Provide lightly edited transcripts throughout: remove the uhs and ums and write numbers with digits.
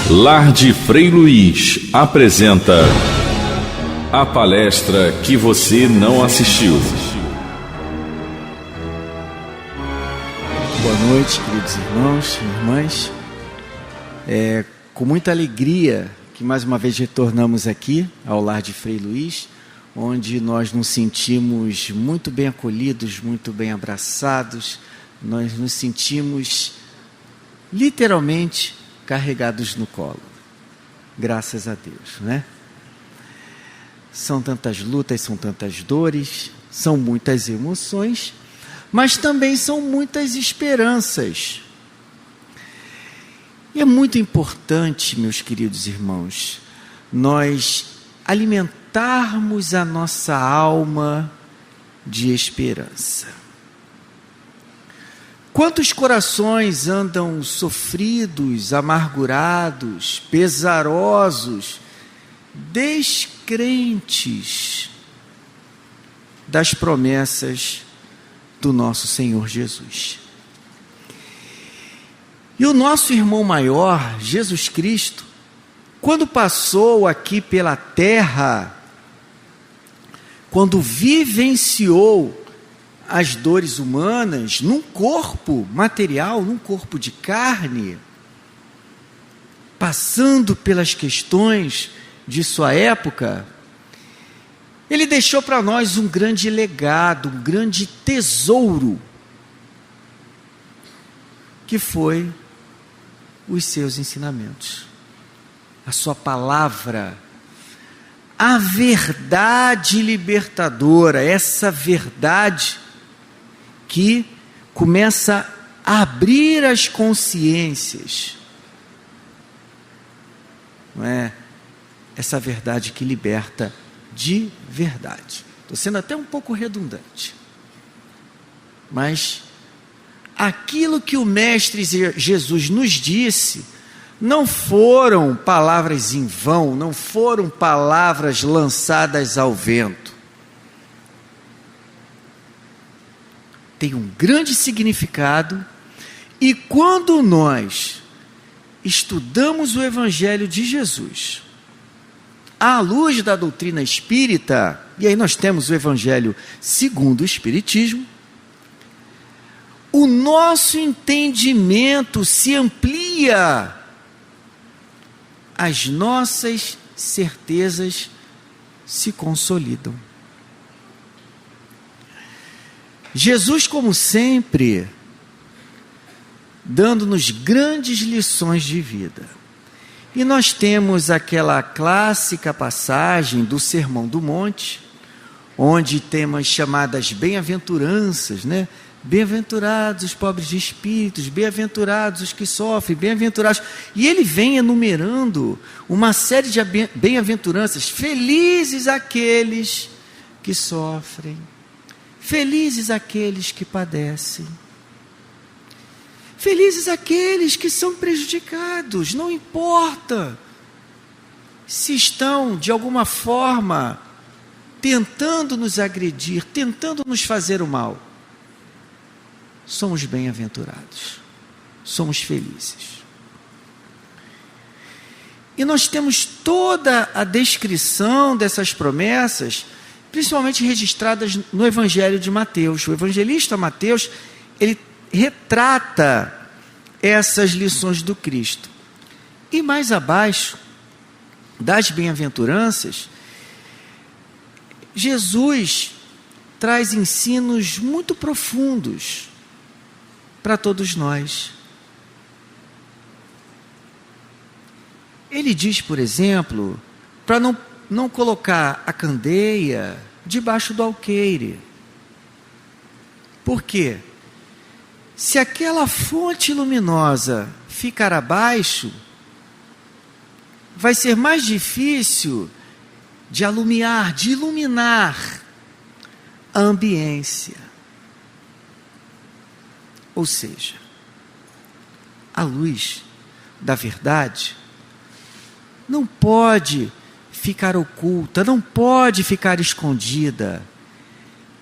Lar de Frei Luiz apresenta a palestra que você não assistiu. Boa noite, queridos irmãos e irmãs. Com muita alegria que mais uma vez retornamos aqui ao Lar de Frei Luiz, onde nós nos sentimos muito bem acolhidos, muito bem abraçados, nós nos sentimos literalmente carregados no colo. Graças a Deus, né? São tantas lutas, são tantas dores, são muitas emoções, mas também são muitas esperanças. E é muito importante, meus queridos irmãos, nós alimentarmos a nossa alma de esperança. Quantos corações andam sofridos, amargurados, pesarosos, descrentes das promessas do nosso Senhor Jesus. E o nosso irmão maior, Jesus Cristo, quando passou aqui pela terra, quando vivenciou as dores humanas num corpo material, num corpo de carne, passando pelas questões de sua época, ele deixou para nós um grande legado, um grande tesouro, que foi os seus ensinamentos, a sua palavra, a verdade libertadora, essa verdade que começa a abrir as consciências, não é? Essa verdade que liberta de verdade. Estou sendo até um pouco redundante, mas aquilo que o Mestre Jesus nos disse não foram palavras em vão, não foram palavras lançadas ao vento. Tem um grande significado, e quando nós estudamos o Evangelho de Jesus à luz da doutrina espírita, e aí nós temos o Evangelho segundo o Espiritismo, o nosso entendimento se amplia, as nossas certezas se consolidam. Jesus, como sempre, dando-nos grandes lições de vida. E nós temos aquela clássica passagem do Sermão do Monte, onde temos chamadas bem-aventuranças, né? Bem-aventurados os pobres de espíritos, bem-aventurados os que sofrem, bem-aventurados. E ele vem enumerando uma série de bem-aventuranças. Felizes aqueles que sofrem, felizes aqueles que padecem, felizes aqueles que são prejudicados, não importa se estão de alguma forma tentando nos agredir, tentando nos fazer o mal. Somos bem-aventurados, somos felizes. E nós temos toda a descrição dessas promessas, principalmente registradas no Evangelho de Mateus. O evangelista Mateus, ele retrata essas lições do Cristo. E mais abaixo das bem-aventuranças, Jesus traz ensinos muito profundos para todos nós. Ele diz, por exemplo, para não colocar a candeia debaixo do alqueire. Por quê? Se aquela fonte luminosa ficar abaixo, vai ser mais difícil de alumiar, de iluminar a ambiência. Ou seja, a luz da verdade não pode ficar oculta, não pode ficar escondida.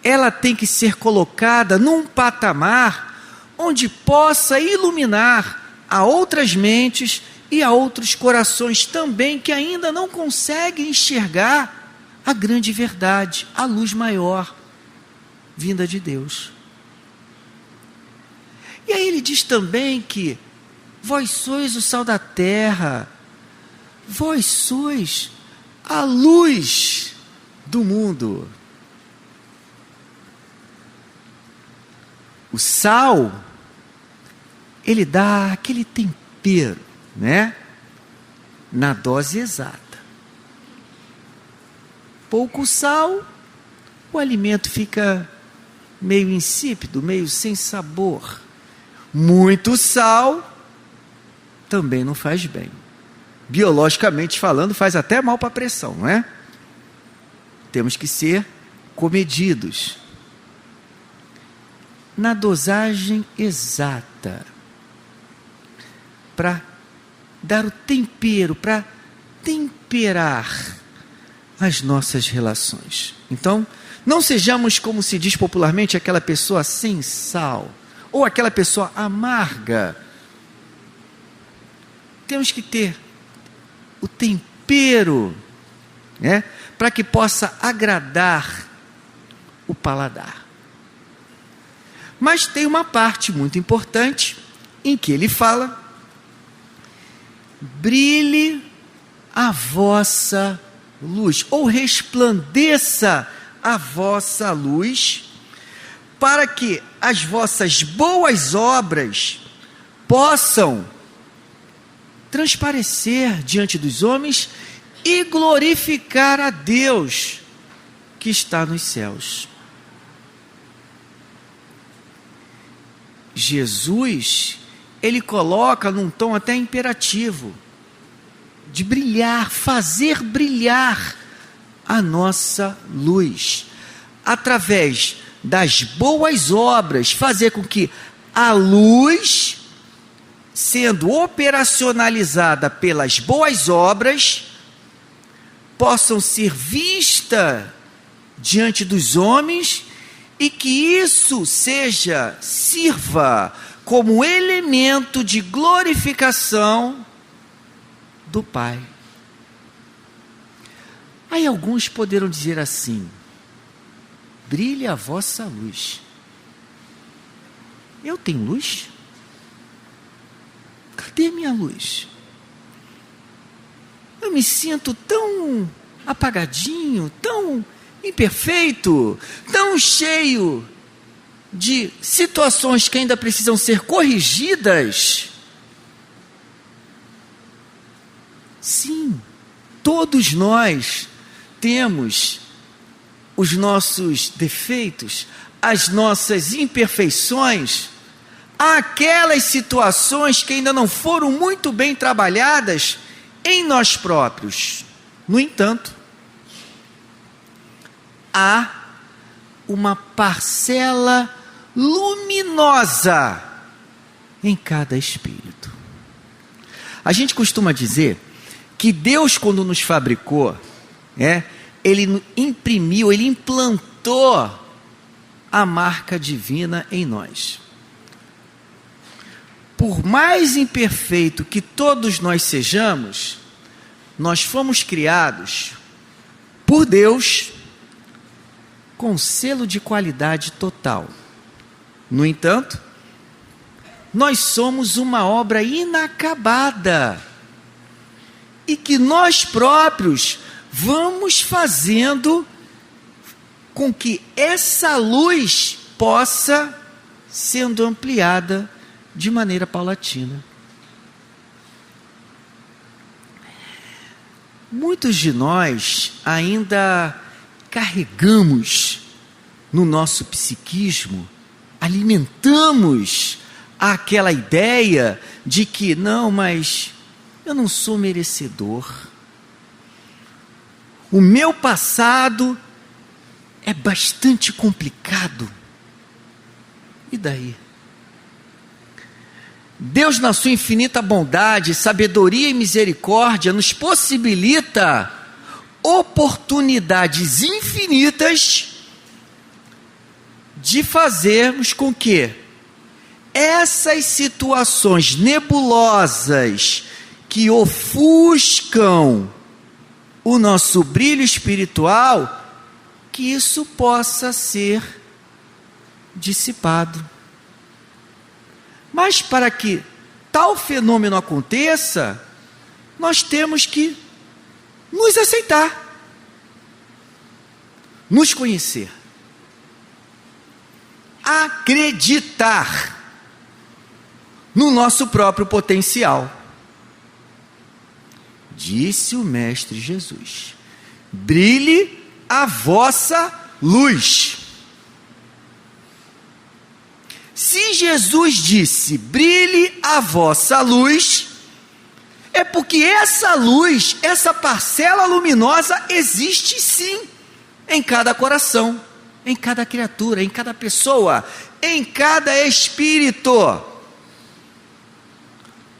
Ela tem que ser colocada num patamar onde possa iluminar a outras mentes E há outros corações também que ainda não conseguem enxergar a grande verdade, a luz maior, vinda de Deus. E aí ele diz também que vós sois o sal da terra, vós sois a luz do mundo. O sal, ele dá aquele tempero, né? Na dose exata. Pouco sal, o alimento fica meio insípido, meio sem sabor. Muito sal também não faz bem. Biologicamente falando, faz até mal para a pressão, não é? Temos que ser comedidos na dosagem exata, para dar o tempero, para temperar as nossas relações. Então, não sejamos, como se diz popularmente, aquela pessoa sem sal, ou aquela pessoa amarga. Temos que ter o tempero, né, para que possa agradar o paladar. Mas tem uma parte muito importante em que ele fala: brilhe a vossa luz, ou resplandeça a vossa luz, para que as vossas boas obras possam transparecer diante dos homens e glorificar a Deus que está nos céus. Jesus, ele coloca num tom até imperativo, de brilhar, fazer brilhar a nossa luz, através das boas obras, fazer com que a luz, sendo operacionalizada pelas boas obras, possam ser vista diante dos homens, e que isso sirva como elemento de glorificação do Pai. Aí alguns poderão dizer assim: brilhe a vossa luz. Eu tenho luz? Cadê minha luz? Eu me sinto tão apagadinho, tão imperfeito, tão cheio de situações que ainda precisam ser corrigidas. Sim, todos nós temos os nossos defeitos, as nossas imperfeições, aquelas situações que ainda não foram muito bem trabalhadas em nós próprios. No entanto, há uma parcela luminosa em cada espírito. A gente costuma dizer que Deus, quando nos fabricou, ele imprimiu, ele implantou a marca divina em nós. Por mais imperfeito que todos nós sejamos, nós fomos criados por Deus com selo de qualidade total. No entanto, nós somos uma obra inacabada, e que nós próprios vamos fazendo com que essa luz possa sendo ampliada de maneira paulatina. Muitos de nós ainda carregamos no nosso psiquismo, alimentamos aquela ideia de que não, mas eu não sou merecedor. O meu passado é bastante complicado. E daí? Deus, na sua infinita bondade, sabedoria e misericórdia, nos possibilita oportunidades infinitas de fazermos com que essas situações nebulosas que ofuscam o nosso brilho espiritual, que isso possa ser dissipado. Mas para que tal fenômeno aconteça, nós temos que nos aceitar, nos conhecer, acreditar no nosso próprio potencial. Disse o Mestre Jesus: brilhe a vossa luz. Se Jesus disse, brilhe a vossa luz, é porque essa luz, essa parcela luminosa existe sim, em cada coração, em cada criatura, em cada pessoa, em cada espírito.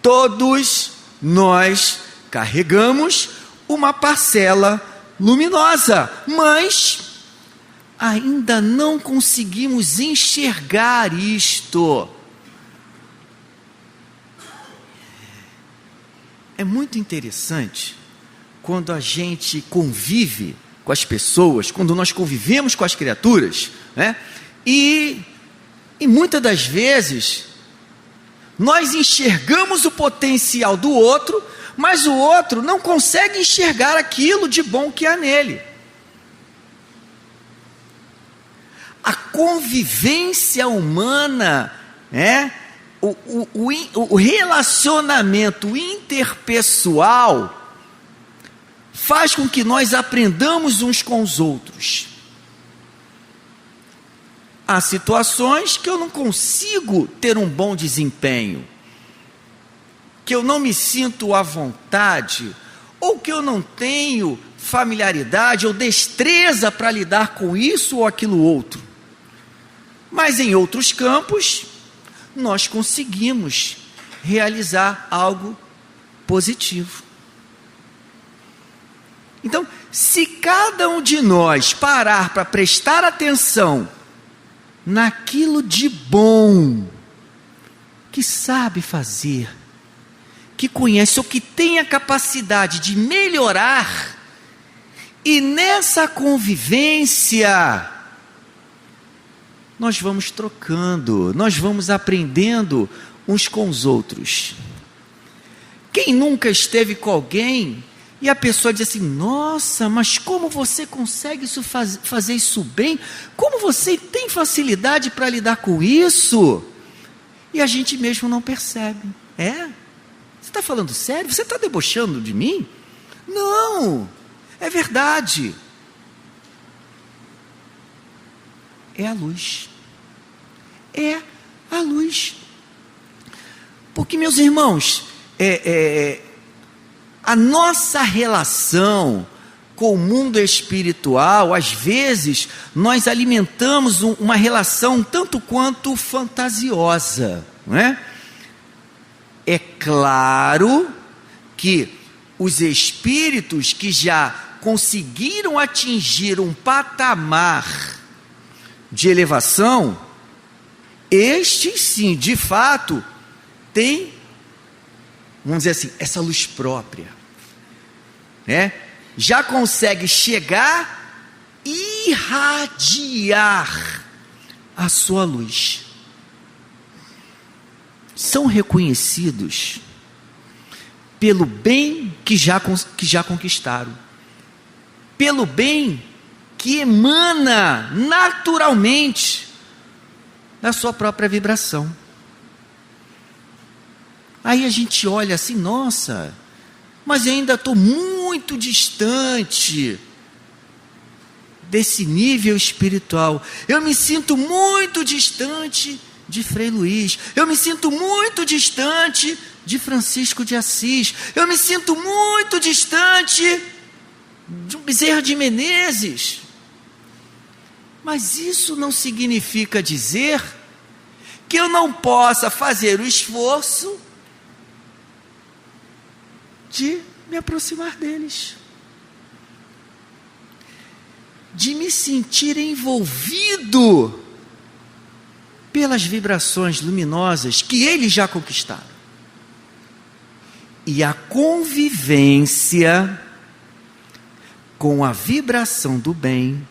Todos nós carregamos uma parcela luminosa, mas ainda não conseguimos enxergar isto. É muito interessante quando a gente convive com as pessoas, quando nós convivemos com as criaturas, né? E muitas das vezes nós enxergamos o potencial do outro, mas o outro não consegue enxergar aquilo de bom que há nele. A convivência humana, o relacionamento interpessoal faz com que nós aprendamos uns com os outros. Há situações que eu não consigo ter um bom desempenho, que eu não me sinto à vontade, ou que eu não tenho familiaridade ou destreza para lidar com isso ou aquilo outro. Mas em outros campos, nós conseguimos realizar algo positivo. Então, se cada um de nós parar para prestar atenção naquilo de bom que sabe fazer, que conhece ou que tem a capacidade de melhorar, e nessa convivência nós vamos trocando, nós vamos aprendendo uns com os outros. Quem nunca esteve com alguém e a pessoa diz assim: nossa, mas como você consegue fazer isso bem? Como você tem facilidade para lidar com isso? E a gente mesmo não percebe. Você está falando sério? Você está debochando de mim? Não, é verdade. É a luz. É a luz. Porque, meus irmãos, a nossa relação com o mundo espiritual, às vezes, nós alimentamos uma relação tanto quanto fantasiosa, não é? É claro que os espíritos que já conseguiram atingir um patamar de elevação, estes sim, de fato, têm, vamos dizer assim, essa luz própria, já consegue chegar e irradiar a sua luz. São reconhecidos pelo bem que já conquistaram, pelo bem que emana naturalmente da sua própria vibração. Aí a gente olha assim: nossa, mas eu ainda estou muito distante desse nível espiritual. Eu me sinto muito distante de Frei Luís. Eu me sinto muito distante de Francisco de Assis. Eu me sinto muito distante de Bezerra de Menezes. Mas isso não significa dizer que eu não possa fazer o esforço de me aproximar deles, de me sentir envolvido pelas vibrações luminosas que eles já conquistaram. e a convivência com a vibração do bem,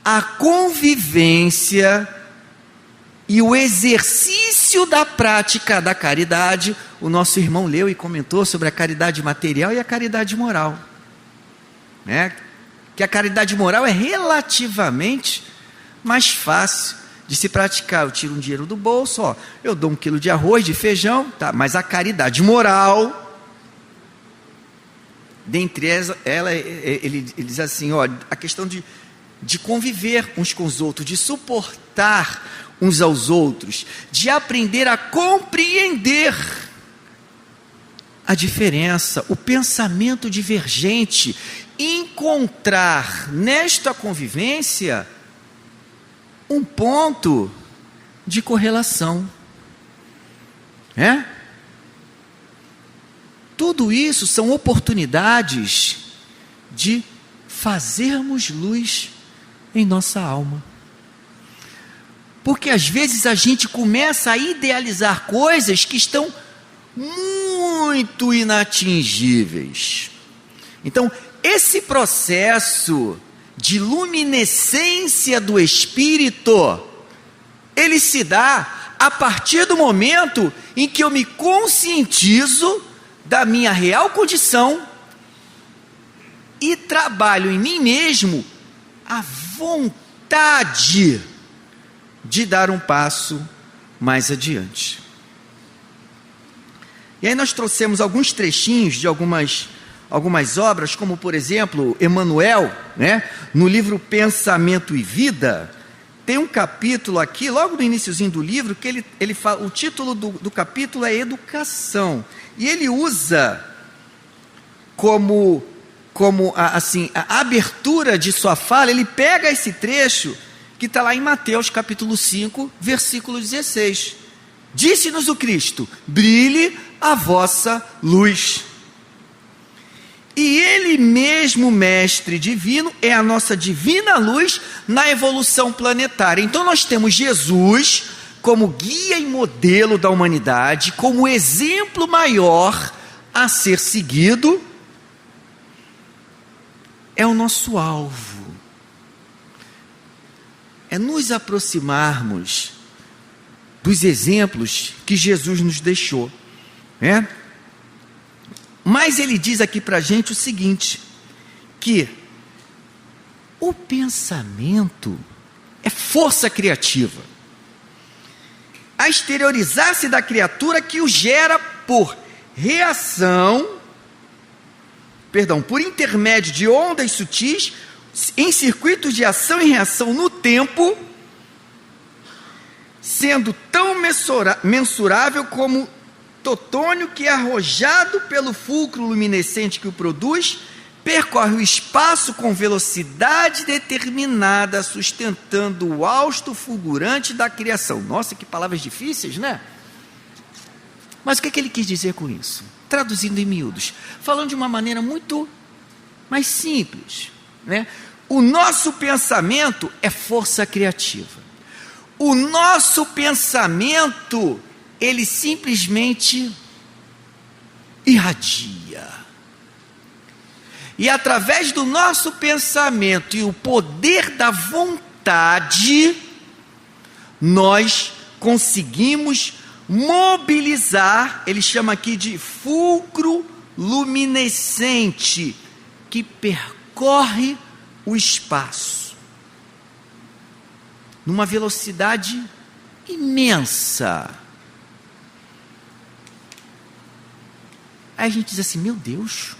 a convivência e o exercício da prática da caridade. O nosso irmão leu e comentou sobre a caridade material e a caridade moral, né? Que a caridade moral é relativamente mais fácil de se praticar. Eu tiro um dinheiro do bolso, ó, eu dou 1 quilo de arroz, de feijão, tá? Mas a caridade moral, dentre ela, ele diz assim, ó, a questão de conviver uns com os outros, de suportar uns aos outros, de aprender a compreender a diferença, o pensamento divergente, encontrar nesta convivência um ponto de correlação. Tudo isso são oportunidades de fazermos luz em nossa alma. Porque às vezes a gente começa a idealizar coisas que estão muito inatingíveis. Então, esse processo de luminescência do espírito, ele se dá a partir do momento em que eu me conscientizo da minha real condição e trabalho em mim mesmo a vontade de dar um passo mais adiante. E aí nós trouxemos alguns trechinhos de algumas obras, como por exemplo, Emmanuel, né? No livro Pensamento e Vida, tem um capítulo aqui, logo no iniciozinho do livro, que ele fala, o título do capítulo é Educação, e ele usa como a abertura de sua fala, ele pega esse trecho que está lá em Mateus capítulo 5, versículo 16. Disse-nos o Cristo: brilhe a vossa luz. E Ele mesmo, Mestre Divino, é a nossa divina luz na evolução planetária. Então nós temos Jesus como guia e modelo da humanidade, como exemplo maior a ser seguido. É o nosso alvo. É nos aproximarmos dos exemplos que Jesus nos deixou, né? Mas ele diz aqui para a gente o seguinte, que o pensamento é força criativa, a exteriorizar-se da criatura que o gera por por intermédio de ondas sutis, em circuitos de ação e reação no tempo, sendo tão mensurável como totônio que, arrojado pelo fulcro luminescente que o produz, percorre o espaço com velocidade determinada, sustentando o hausto fulgurante da criação. Nossa, que palavras difíceis, né? Mas o que ele quis dizer com isso? Traduzindo em miúdos, falando de uma maneira muito mais simples, né? O nosso pensamento é força criativa. O nosso pensamento, ele simplesmente irradia. E através do nosso pensamento e o poder da vontade, nós conseguimos mobilizar, ele chama aqui de fulcro luminescente, que percorre o espaço numa velocidade imensa. Aí a gente diz assim: meu Deus,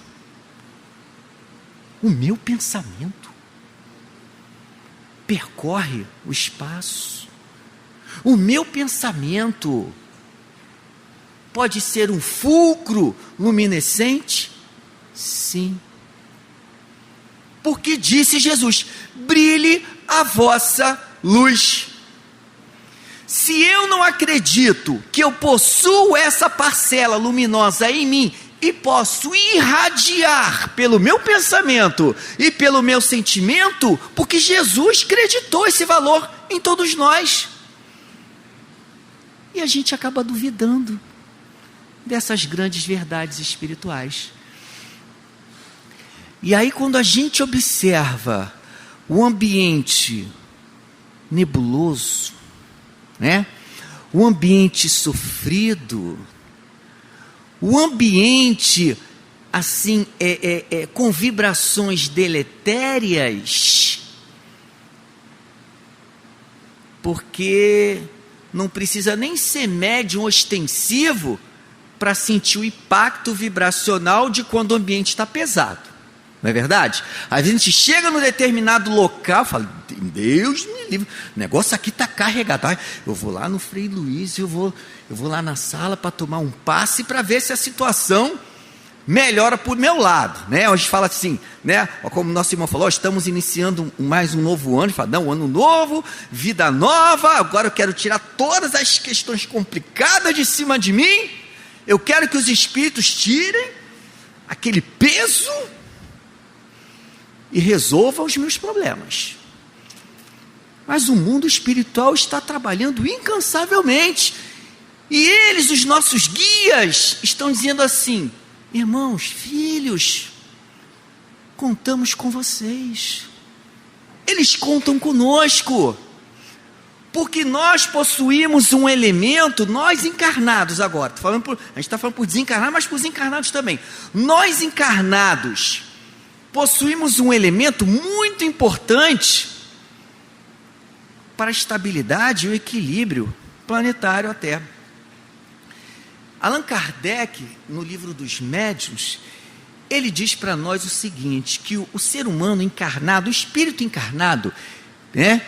o meu pensamento percorre o espaço. O meu pensamento pode ser um fulcro luminescente? Sim. Porque disse Jesus: brilhe a vossa luz. Se eu não acredito que eu possuo essa parcela luminosa em mim e posso irradiar pelo meu pensamento e pelo meu sentimento, porque Jesus acreditou esse valor em todos nós. E a gente acaba duvidando. dessas grandes verdades espirituais. E aí, quando a gente observa o ambiente nebuloso, né? O ambiente sofrido, o ambiente assim com vibrações deletérias, porque não precisa nem ser médium ostensivo para sentir o impacto vibracional de quando o ambiente está pesado. Não é verdade? Às vezes a gente chega num determinado local e fala, Deus me livre, o negócio aqui está carregado. Eu vou lá no Frei Luiz, eu vou lá na sala para tomar um passe para ver se a situação melhora por meu lado, né? A gente fala assim, né? Como nosso irmão falou, estamos iniciando mais um novo ano. Fala, não, ano novo, vida nova, agora eu quero tirar todas as questões complicadas de cima de mim, eu quero que os espíritos tirem aquele peso e resolva os meus problemas. Mas o mundo espiritual está trabalhando incansavelmente, e eles, os nossos guias, estão dizendo assim, irmãos, filhos, contamos com vocês. Eles contam conosco, porque nós possuímos um elemento, nós encarnados agora, a gente está falando por desencarnados, mas por os encarnados também. Nós encarnados possuímos um elemento muito importante para a estabilidade e o equilíbrio planetário à Terra. Allan Kardec, no livro dos Médiuns, ele diz para nós o seguinte, que o ser humano encarnado, o espírito encarnado, né,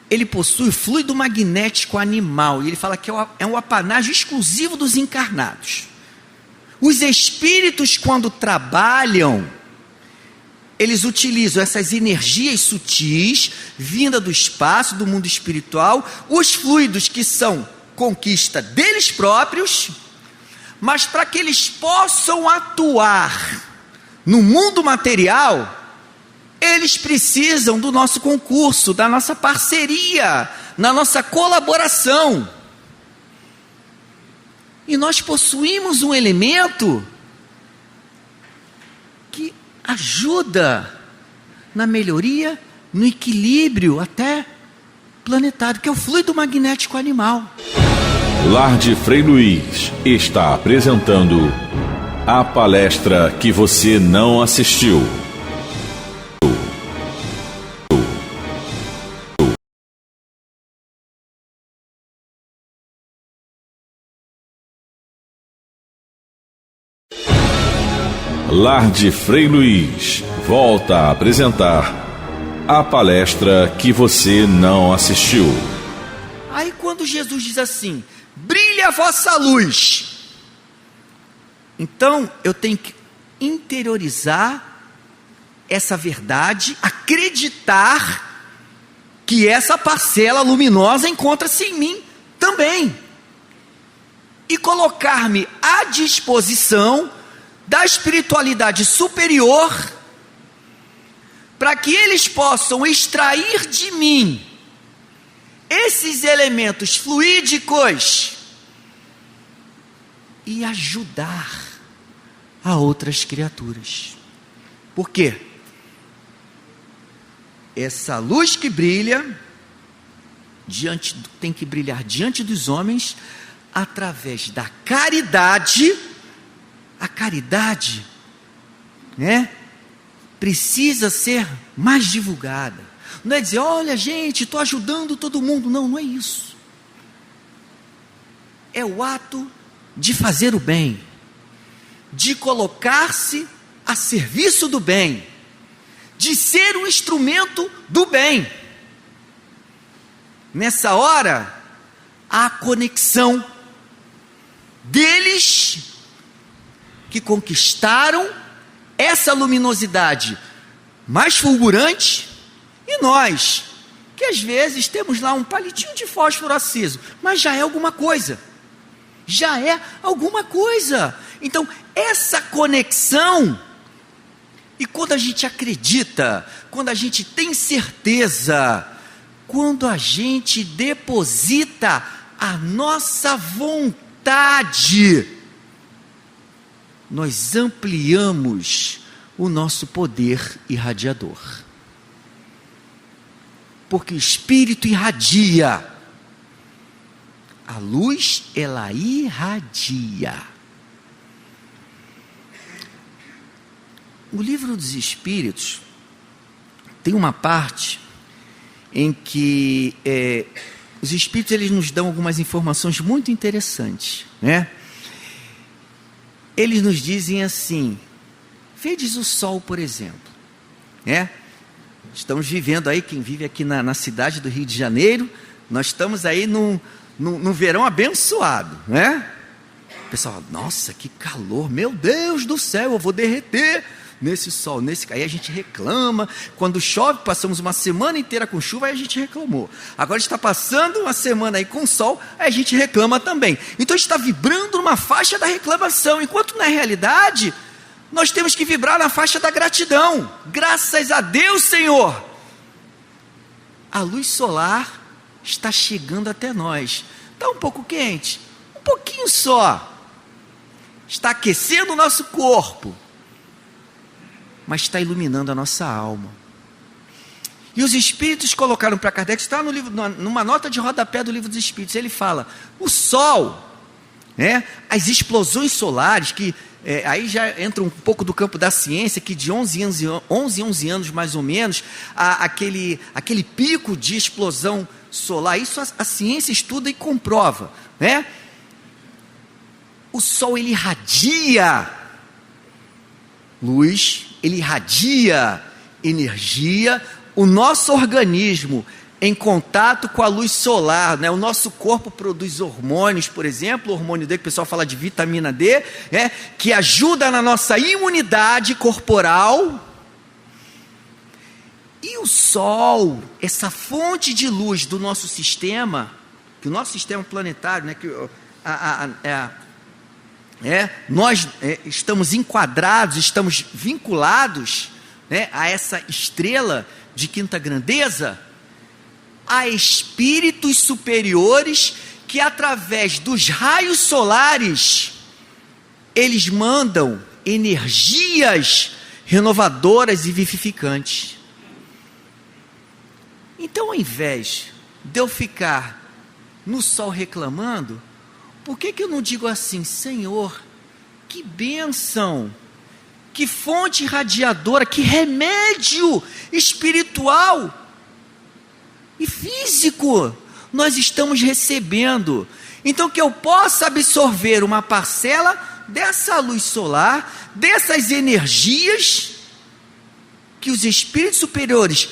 ele possui fluido magnético animal, e ele fala que é um apanágio exclusivo dos encarnados. Os espíritos, quando trabalham, eles utilizam essas energias sutis, vinda do espaço, do mundo espiritual, os fluidos que são conquista deles próprios, mas para que eles possam atuar no mundo material, eles precisam do nosso concurso, da nossa parceria, na nossa colaboração. E nós possuímos um elemento que ajuda na melhoria, no equilíbrio até planetário, que é o fluido magnético animal. Lar de Frei Luiz está apresentando a palestra que você não assistiu. Lar de Frei Luiz volta a apresentar a palestra que você não assistiu. Aí quando Jesus diz assim, brilhe a vossa luz, então eu tenho que interiorizar essa verdade, acreditar que essa parcela luminosa encontra-se em mim também, e colocar-me à disposição da espiritualidade superior, para que eles possam extrair de mim esses elementos fluídicos e ajudar a outras criaturas. Por quê? Essa luz que brilha tem que brilhar diante dos homens através da caridade. A caridade, né, precisa ser mais divulgada. Não é dizer, olha gente, estou ajudando todo mundo. Não, não é isso. É o ato de fazer o bem, de colocar-se a serviço do bem, de ser um instrumento do bem. Nessa hora, há a conexão deles que conquistaram essa luminosidade mais fulgurante, e nós, que às vezes temos lá um palitinho de fósforo aceso, mas já é alguma coisa, então essa conexão, e quando a gente acredita, quando a gente tem certeza, quando a gente deposita a nossa vontade nós ampliamos o nosso poder irradiador. Porque o Espírito irradia. A luz, ela irradia. O Livro dos Espíritos tem uma parte em que os Espíritos eles nos dão algumas informações muito interessantes, né? Eles nos dizem assim: vedes o sol, por exemplo, né? Estamos vivendo aí, quem vive aqui na cidade do Rio de Janeiro, nós estamos aí num verão abençoado, né? O pessoal fala, nossa, que calor, meu Deus do céu, eu vou derreter nesse sol, aí a gente reclama. Quando chove, passamos uma semana inteira com chuva, aí a gente reclamou. Agora está passando uma semana aí com sol, aí a gente reclama também. Então está vibrando numa faixa da reclamação, enquanto na realidade nós temos que vibrar na faixa da gratidão. Graças a Deus, Senhor, a luz solar está chegando até nós. Está um pouco quente, um pouquinho só, está aquecendo o nosso corpo, mas está iluminando a nossa alma. E os Espíritos colocaram para Kardec, está no livro, numa nota de rodapé do Livro dos Espíritos, ele fala, o Sol, né, as explosões solares, que aí já entra um pouco do campo da ciência, que de 11 anos mais ou menos, aquele pico de explosão solar, isso a ciência estuda e comprova, né? O Sol, ele irradia luz, ele irradia energia. O nosso organismo, em contato com a luz solar, né? O nosso corpo produz hormônios, por exemplo, o hormônio D, que o pessoal fala de vitamina D, que ajuda na nossa imunidade corporal. E o Sol, essa fonte de luz do nosso sistema, que o nosso sistema planetário, né, que nós estamos enquadrados, estamos vinculados, né, a essa estrela de quinta grandeza, a espíritos superiores que através dos raios solares eles mandam energias renovadoras e vivificantes. Então, ao invés de eu ficar no sol reclamando, por que eu não digo assim, Senhor, que bênção, que fonte irradiadora, que remédio espiritual e físico nós estamos recebendo. Então, que eu possa absorver uma parcela dessa luz solar, dessas energias que os espíritos superiores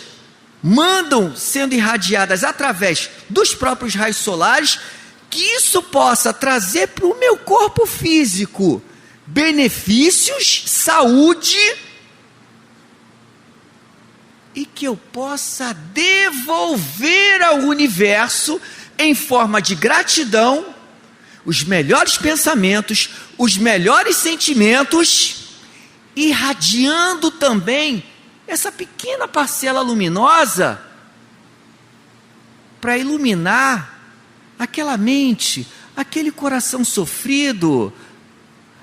mandam sendo irradiadas através dos próprios raios solares, que isso possa trazer para o meu corpo físico benefícios, saúde, e que eu possa devolver ao universo, em forma de gratidão, os melhores pensamentos, os melhores sentimentos, irradiando também essa pequena parcela luminosa para iluminar aquela mente, aquele coração sofrido,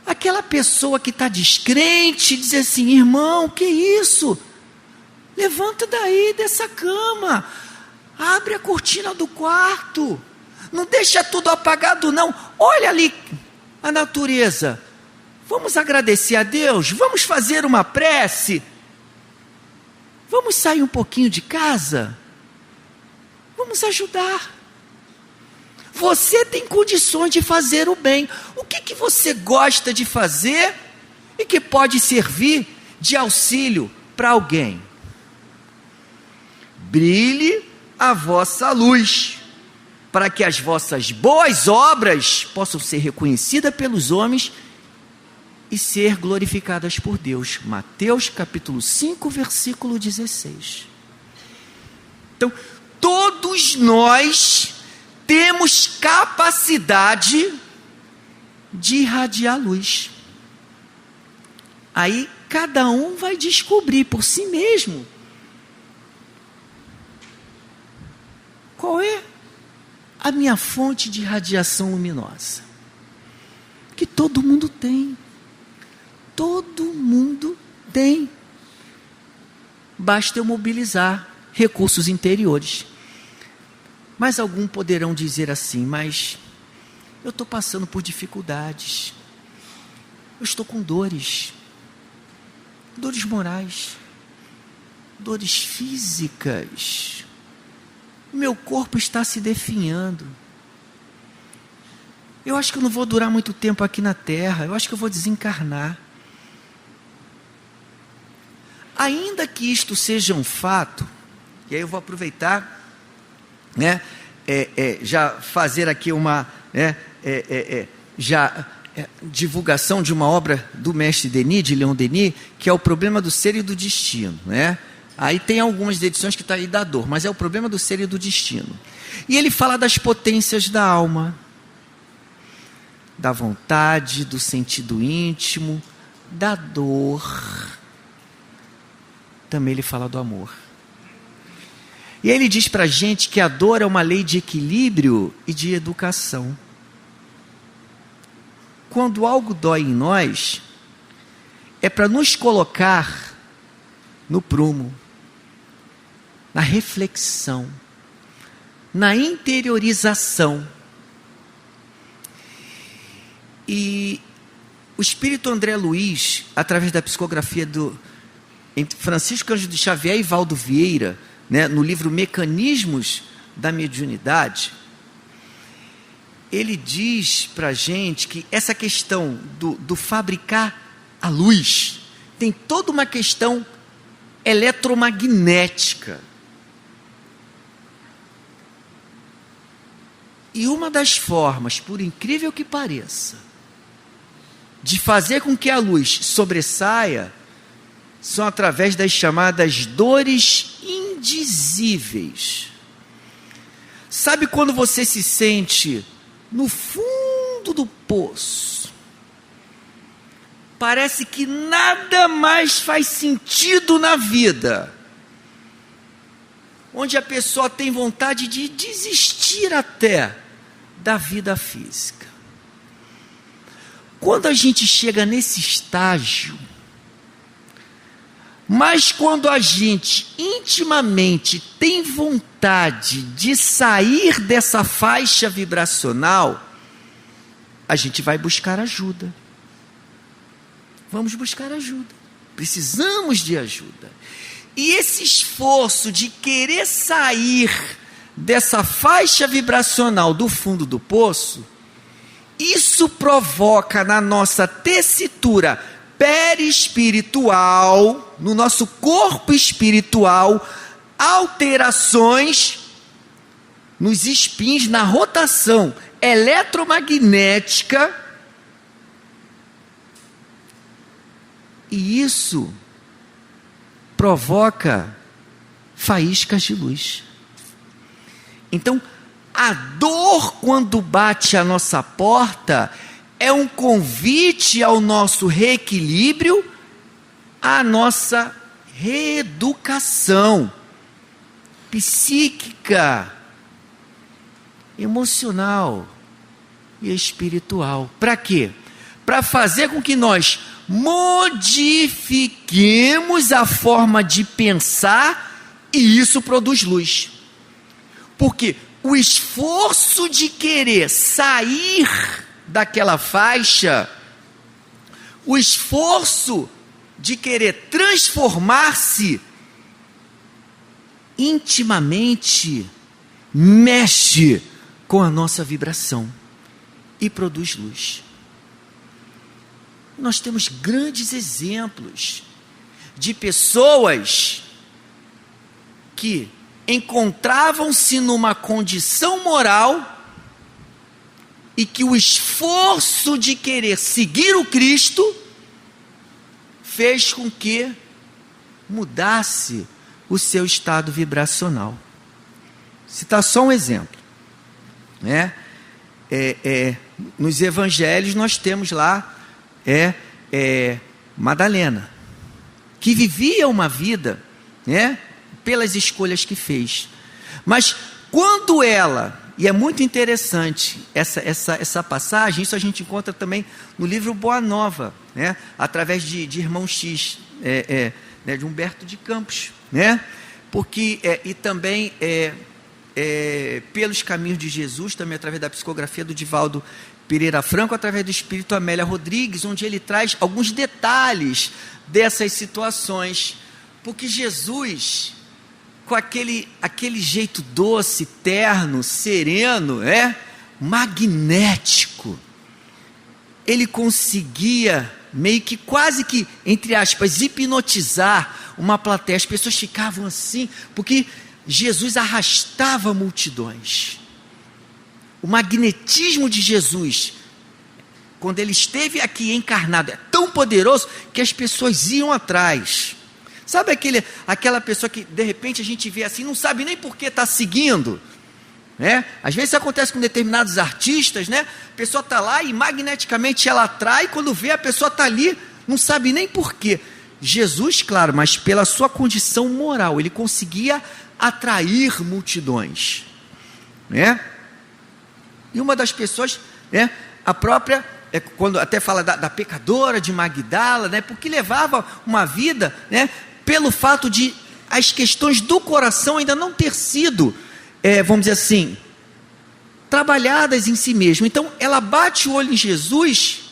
aquela pessoa que está descrente, dizer assim, irmão, que isso? Levanta daí dessa cama, abre a cortina do quarto, não deixa tudo apagado não, olha ali a natureza, vamos agradecer a Deus, vamos fazer uma prece, vamos sair um pouquinho de casa, vamos ajudar. Você tem condições de fazer o bem. O que você gosta de fazer e que pode servir de auxílio para alguém? Brilhe a vossa luz, para que as vossas boas obras possam ser reconhecidas pelos homens e ser glorificadas por Deus. Mateus capítulo 5, versículo 16. Então, todos nós temos capacidade de irradiar luz. Aí cada um vai descobrir por si mesmo qual é a minha fonte de radiação luminosa, que todo mundo tem. Todo mundo tem. Basta eu mobilizar recursos interiores. Mas alguns poderão dizer assim, mas eu estou passando por dificuldades. Eu estou com dores. Dores morais. Dores físicas. Meu corpo está se definhando. Eu acho que eu não vou durar muito tempo aqui na Terra. Eu acho que eu vou desencarnar. Ainda que isto seja um fato, e aí eu vou aproveitar, já fazer aqui uma divulgação de uma obra do mestre Denis, de Leon Denis, que é o problema do ser e do destino, Aí tem algumas edições que está aí da dor, mas é o problema do ser e do destino. E ele fala das potências da alma, da vontade, do sentido íntimo, da dor. Também ele fala do amor. E ele diz para a gente que a dor é uma lei de equilíbrio e de educação. Quando algo dói em nós, é para nos colocar no prumo, na reflexão, na interiorização. E o espírito André Luiz, através da psicografia entre Francisco Cândido de Xavier e Valdo Vieira, no livro Mecanismos da Mediunidade, ele diz para a gente que essa questão do fabricar a luz tem toda uma questão eletromagnética. E uma das formas, por incrível que pareça, de fazer com que a luz sobressaia são através das chamadas dores indizíveis. Sabe quando você se sente no fundo do poço? Parece que nada mais faz sentido na vida. Onde a pessoa tem vontade de desistir até da vida física. Quando a gente chega nesse estágio, mas quando a gente intimamente tem vontade de sair dessa faixa vibracional, a gente vai buscar ajuda. Vamos buscar ajuda. Precisamos de ajuda. E esse esforço de querer sair dessa faixa vibracional do fundo do poço, isso provoca na nossa tessitura perispiritual, no nosso corpo espiritual, alterações nos spins, na rotação eletromagnética, e isso provoca faíscas de luz. Então, a dor, quando bate à nossa porta, é um convite ao nosso reequilíbrio, à nossa reeducação psíquica, emocional e espiritual. Para quê? Para fazer com que nós modifiquemos a forma de pensar, e isso produz luz. Porque o esforço de querer sair daquela faixa, o esforço de querer transformar-se, intimamente mexe com a nossa vibração e produz luz. Nós temos grandes exemplos de pessoas que encontravam-se numa condição moral e que o esforço de querer seguir o Cristo fez com que mudasse o seu estado vibracional. Citar só um exemplo, nos evangelhos nós temos lá Madalena, que vivia uma vida, pelas escolhas que fez, mas quando ela e é muito interessante essa passagem. Isso a gente encontra também no livro Boa Nova, né? Através de Irmão X, né? De Humberto de Campos, né? Porque, e também pelos caminhos de Jesus, também através da psicografia do Divaldo Pereira Franco, através do Espírito Amélia Rodrigues, onde ele traz alguns detalhes dessas situações, porque Jesus, com aquele jeito doce, terno, sereno, magnético, ele conseguia meio que quase que, entre aspas, hipnotizar uma plateia. As pessoas ficavam assim, porque Jesus arrastava multidões. O magnetismo de Jesus, quando ele esteve aqui encarnado, é tão poderoso que as pessoas iam atrás. Sabe aquela pessoa que de repente a gente vê assim, não sabe nem por que está seguindo, né? Às vezes isso acontece com determinados artistas, né? A pessoa está lá e magneticamente ela atrai, quando vê a pessoa está ali, não sabe nem por quê. Jesus, claro, mas pela sua condição moral, ele conseguia atrair multidões, né? E uma das pessoas, né, a própria, quando até fala da pecadora de Magdala, né, porque levava uma vida, né, pelo fato de as questões do coração ainda não ter sido, vamos dizer assim, trabalhadas em si mesma. Então ela bate o olho em Jesus,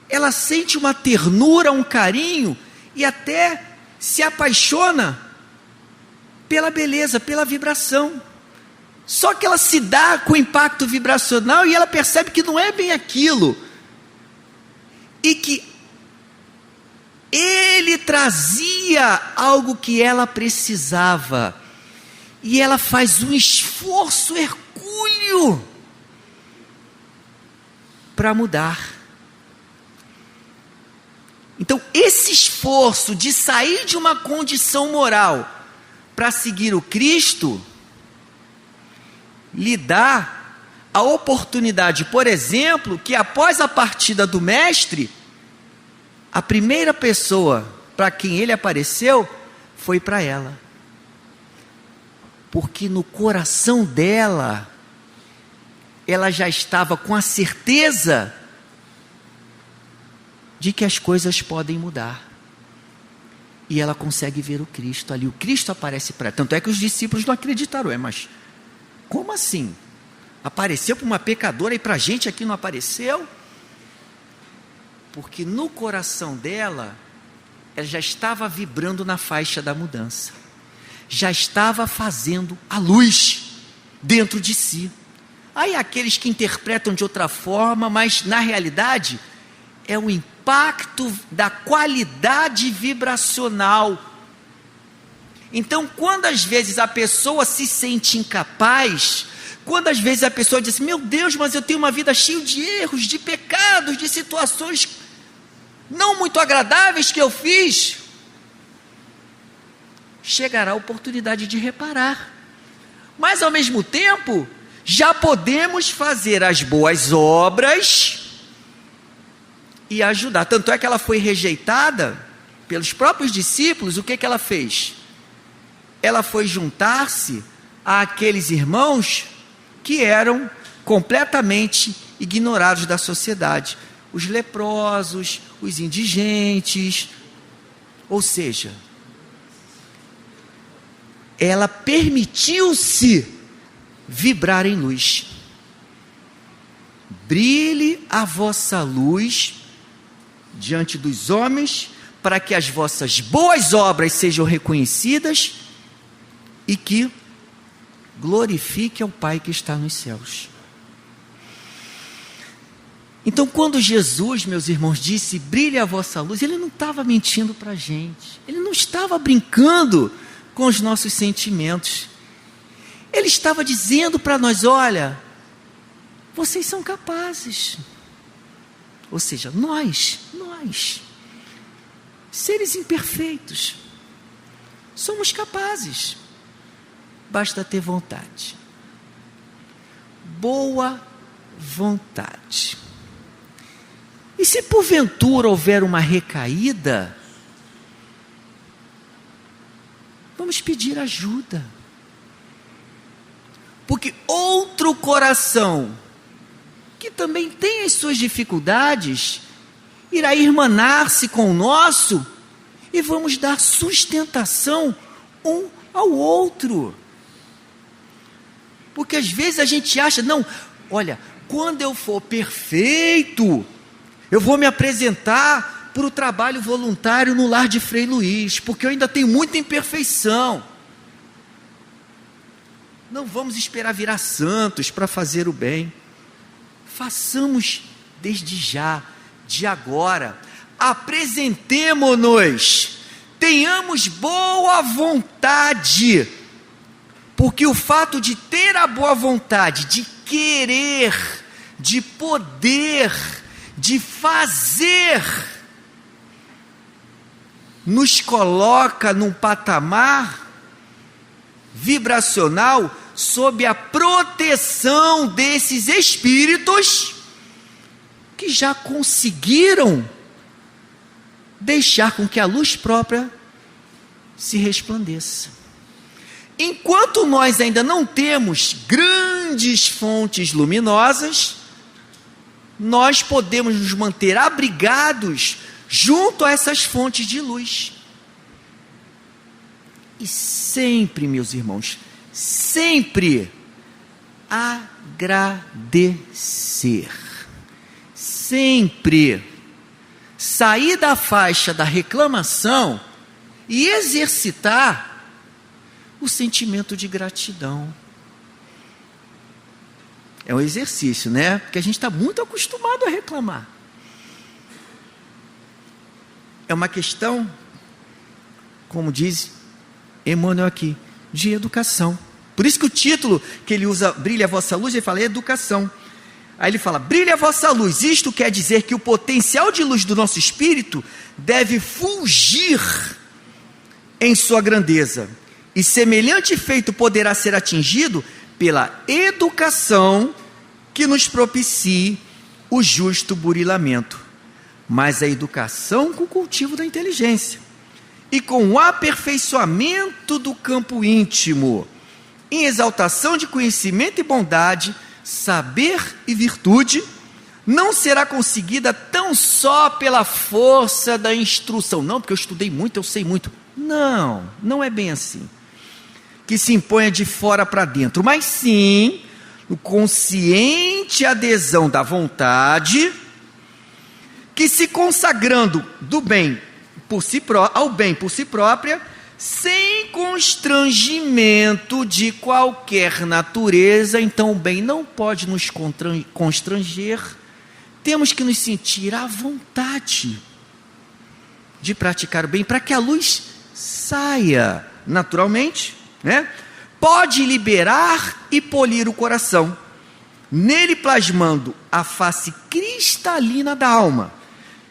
ela sente uma ternura, um carinho, e até se apaixona pela beleza, pela vibração. Só que ela se dá com o impacto vibracional e ela percebe que não é bem aquilo, e que ele trazia algo que ela precisava, e ela faz um esforço hercúleo para mudar. Então esse esforço de sair de uma condição moral para seguir o Cristo lhe dá a oportunidade, por exemplo, que após a partida do mestre, a primeira pessoa para quem ele apareceu foi para ela, porque no coração dela, ela já estava com a certeza de que as coisas podem mudar, e ela consegue ver o Cristo ali. O Cristo aparece para ela, tanto é que os discípulos não acreditaram. Mas como assim? Apareceu para uma pecadora e para a gente aqui não apareceu? Porque no coração dela, ela já estava vibrando na faixa da mudança, já estava fazendo a luz dentro de si. Aí aqueles que interpretam de outra forma, mas na realidade é o impacto da qualidade vibracional. Então, quando às vezes a pessoa se sente incapaz, quando às vezes a pessoa diz, meu Deus, mas eu tenho uma vida cheia de erros, de pecados, de situações não muito agradáveis que eu fiz, chegará a oportunidade de reparar. Mas ao mesmo tempo, já podemos fazer as boas obras e ajudar. Tanto é que ela foi rejeitada pelos próprios discípulos. O que ela fez? Ela foi juntar-se àqueles irmãos que eram completamente ignorados da sociedade, os leprosos, os indigentes. Ou seja, ela permitiu-se vibrar em luz. Brilhe a vossa luz diante dos homens, para que as vossas boas obras sejam reconhecidas e que glorifique ao Pai que está nos céus. Então, quando Jesus, meus irmãos, disse, brilhe a vossa luz, ele não estava mentindo para a gente, ele não estava brincando com os nossos sentimentos, ele estava dizendo para nós, olha, vocês são capazes. Ou seja, nós, seres imperfeitos, somos capazes, basta ter vontade, boa vontade. E se porventura houver uma recaída, vamos pedir ajuda, Porque outro coração, que também tem as suas dificuldades, irá irmanar-se com o nosso e vamos dar sustentação um ao outro. Porque às vezes a gente acha, não, olha, quando eu for perfeito, eu vou me apresentar para o trabalho voluntário no lar de Frei Luís, porque eu ainda tenho muita imperfeição. Não vamos esperar virar santos para fazer o bem. Façamos desde já, de agora. Apresentemo-nos, tenhamos boa vontade, porque o fato de ter a boa vontade, de querer, de poder, de fazer, nos coloca num patamar vibracional sob a proteção desses espíritos que já conseguiram deixar com que a luz própria se resplandeça. Enquanto nós ainda não temos grandes fontes luminosas, nós podemos nos manter abrigados junto a essas fontes de luz. E sempre, meus irmãos, sempre agradecer. Sempre sair da faixa da reclamação e exercitar o sentimento de gratidão. É um exercício, né? Porque a gente está muito acostumado a reclamar. É uma questão, como diz Emmanuel aqui, de educação. Por isso que o título que ele usa, Brilhe a Vossa Luz, ele fala educação. Aí ele fala, brilhe a vossa luz. Isto quer dizer que o potencial de luz do nosso espírito deve fulgir em sua grandeza. E semelhante feito poderá ser atingido pela educação que nos propicie o justo burilamento. Mas a educação com o cultivo da inteligência e com o aperfeiçoamento do campo íntimo, em exaltação de conhecimento e bondade, saber e virtude, não será conseguida tão só pela força da instrução. Não, porque eu estudei muito, eu sei muito. Não, não é bem assim. Que se imponha de fora para dentro, mas sim o consciente adesão da vontade, que se consagrando do bem por si ao bem por si própria, sem constrangimento de qualquer natureza. Então o bem não pode nos constranger, temos que nos sentir à vontade de praticar o bem, para que a luz saia naturalmente, né? Pode liberar e polir o coração, nele plasmando a face cristalina da alma,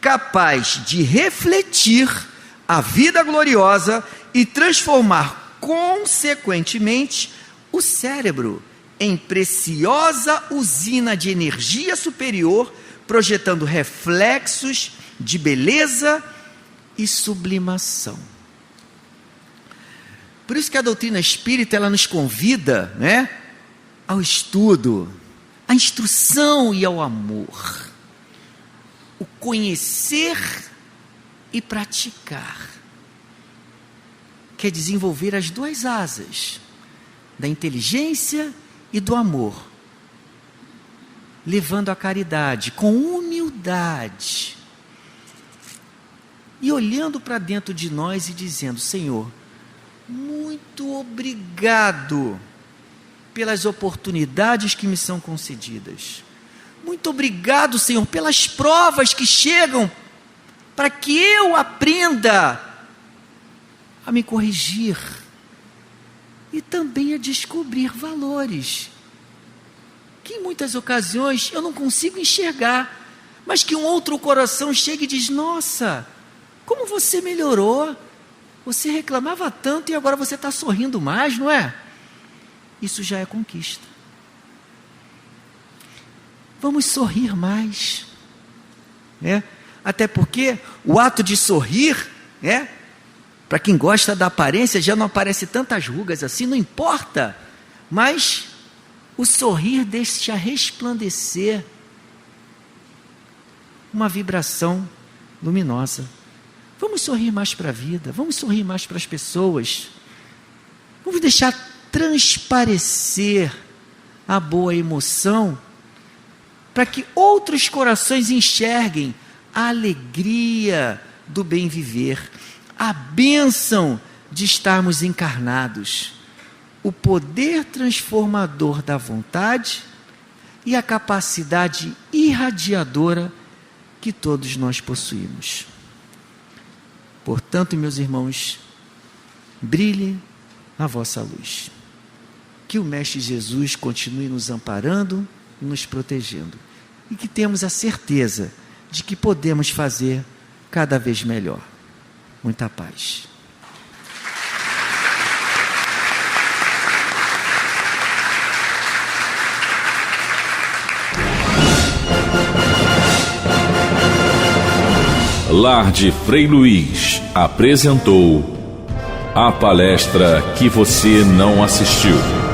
capaz de refletir a vida gloriosa e transformar consequentemente o cérebro em preciosa usina de energia superior, projetando reflexos de beleza e sublimação. Por isso que a doutrina espírita, ela nos convida, né, ao estudo, à instrução e ao amor. O conhecer e praticar, que é desenvolver as duas asas, da inteligência e do amor, levando a caridade com humildade, e olhando para dentro de nós e dizendo, Senhor, muito obrigado pelas oportunidades que me são concedidas. Muito obrigado, Senhor, pelas provas que chegam para que eu aprenda a me corrigir e também a descobrir valores que em muitas ocasiões eu não consigo enxergar, mas que um outro coração chega e diz, nossa, como você melhorou, você reclamava tanto e agora você está sorrindo mais, não é? Isso já é conquista. Vamos sorrir mais, né? Até porque o ato de sorrir, né, para quem gosta da aparência, já não aparece tantas rugas assim, não importa, mas O sorrir deixa resplandecer uma vibração luminosa. Vamos sorrir mais para a vida, vamos sorrir mais para as pessoas. Vamos deixar transparecer a boa emoção para que outros corações enxerguem a alegria do bem viver, a bênção de estarmos encarnados, o poder transformador da vontade e a capacidade irradiadora que todos nós possuímos. Portanto, meus irmãos, brilhe a vossa luz. Que o Mestre Jesus continue nos amparando e nos protegendo. E que temos a certeza de que podemos fazer cada vez melhor. Muita paz. Lar de Frei Luiz apresentou a palestra que você não assistiu.